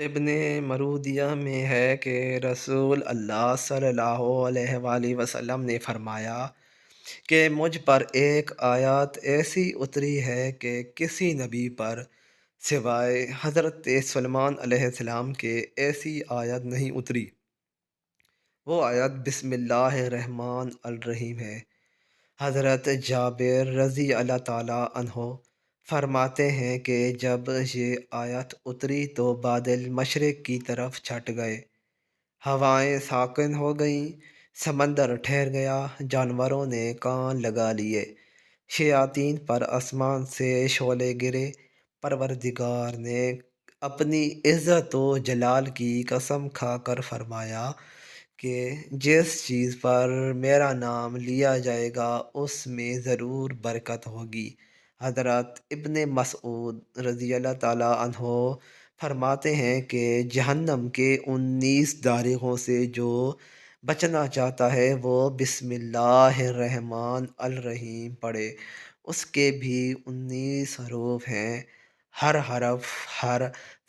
ابن مرودیہ میں ہے کہ رسول اللہ صلی اللہ علیہ وآلہ وسلم نے فرمایا کہ مجھ پر ایک آیات ایسی اتری ہے کہ کسی نبی پر سوائے حضرت سلمان علیہ السلام کے ایسی آیت نہیں اتری۔ وہ آیت بسم اللہ الرحمن الرحیم ہے۔ حضرت جابر رضی اللہ تعالیٰ عنہ فرماتے ہیں کہ جب یہ آیت اتری تو بادل مشرق کی طرف چھٹ گئے، ہوائیں ساکن ہو گئیں، سمندر ٹھہر گیا، جانوروں نے کان لگا لیے، شیاطین پر آسمان سے شعلے گرے۔ پروردگار نے اپنی عزت و جلال کی قسم کھا کر فرمایا کہ جس چیز پر میرا نام لیا جائے گا اس میں ضرور برکت ہوگی۔ حضرت ابن مسعود رضی اللہ تعالیٰ عنہ فرماتے ہیں کہ جہنم کے 19 داروغوں سے جو بچنا چاہتا ہے وہ بسم اللہ الرحمن الرحیم پڑھے۔ اس کے بھی 19 حروف ہیں، ہر حرف ہر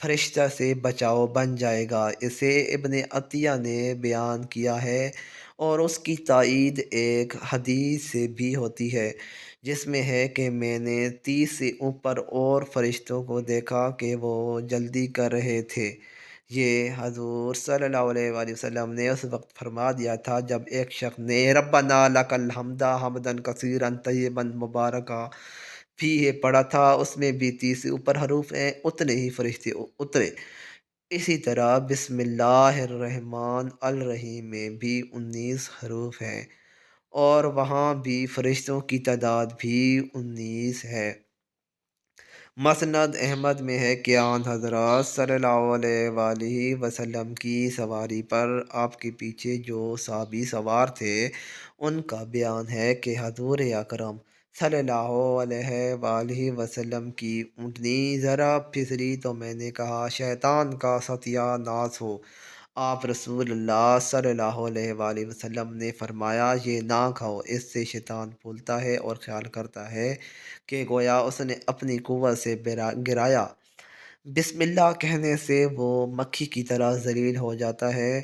فرشتہ سے بچاؤ بن جائے گا۔ اسے ابن عطیہ نے بیان کیا ہے اور اس کی تائید ایک حدیث سے بھی ہوتی ہے جس میں ہے کہ میں نے 30 سے اوپر اور فرشتوں کو دیکھا کہ وہ جلدی کر رہے تھے۔ یہ حضور صلی اللہ علیہ وآلہ وسلم نے اس وقت فرما دیا تھا جب ایک شخص نے ربنا لک الحمد حمدا کثیرا طیبا مبارکا فیہ پڑھا تھا۔ اس میں بھی 30 سے اوپر حروف ہیں، اتنے ہی فرشتے اترے۔ اسی طرح بسم اللہ الرحمن الرحیم میں بھی 19 حروف ہیں اور وہاں بھی فرشتوں کی تعداد بھی 19 ہے۔ مسند احمد میں ہے کہ آن حضرات صلی اللہ علیہ وآلہ وسلم کی سواری پر آپ کے پیچھے جو صحابی سوار تھے ان کا بیان ہے کہ حضور اکرم صلی اللہ علیہ وآلہ وسلم کی اونٹنی ذرا پھسلی تو میں نے کہا شیطان کا ستیہ ناس ہو۔ آپ رسول اللہ صلی اللہ علیہ وآلہ وسلم نے فرمایا یہ نہ کھاؤ، اس سے شیطان پھولتا ہے اور خیال کرتا ہے کہ گویا اس نے اپنی قوت سے گرایا۔ بسم اللہ کہنے سے وہ مکھی کی طرح ذلیل ہو جاتا ہے۔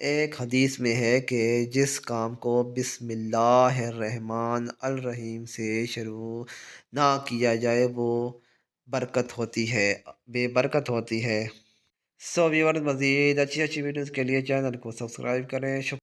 ایک حدیث میں ہے کہ جس کام کو بسم اللہ الرحمن الرحیم سے شروع نہ کیا جائے وہ برکت ہوتی ہے، بے برکت ہوتی ہے۔ ویورز مزید اچھی ویڈیوز کے لیے چینل کو سبسکرائب کریں۔ شکریہ۔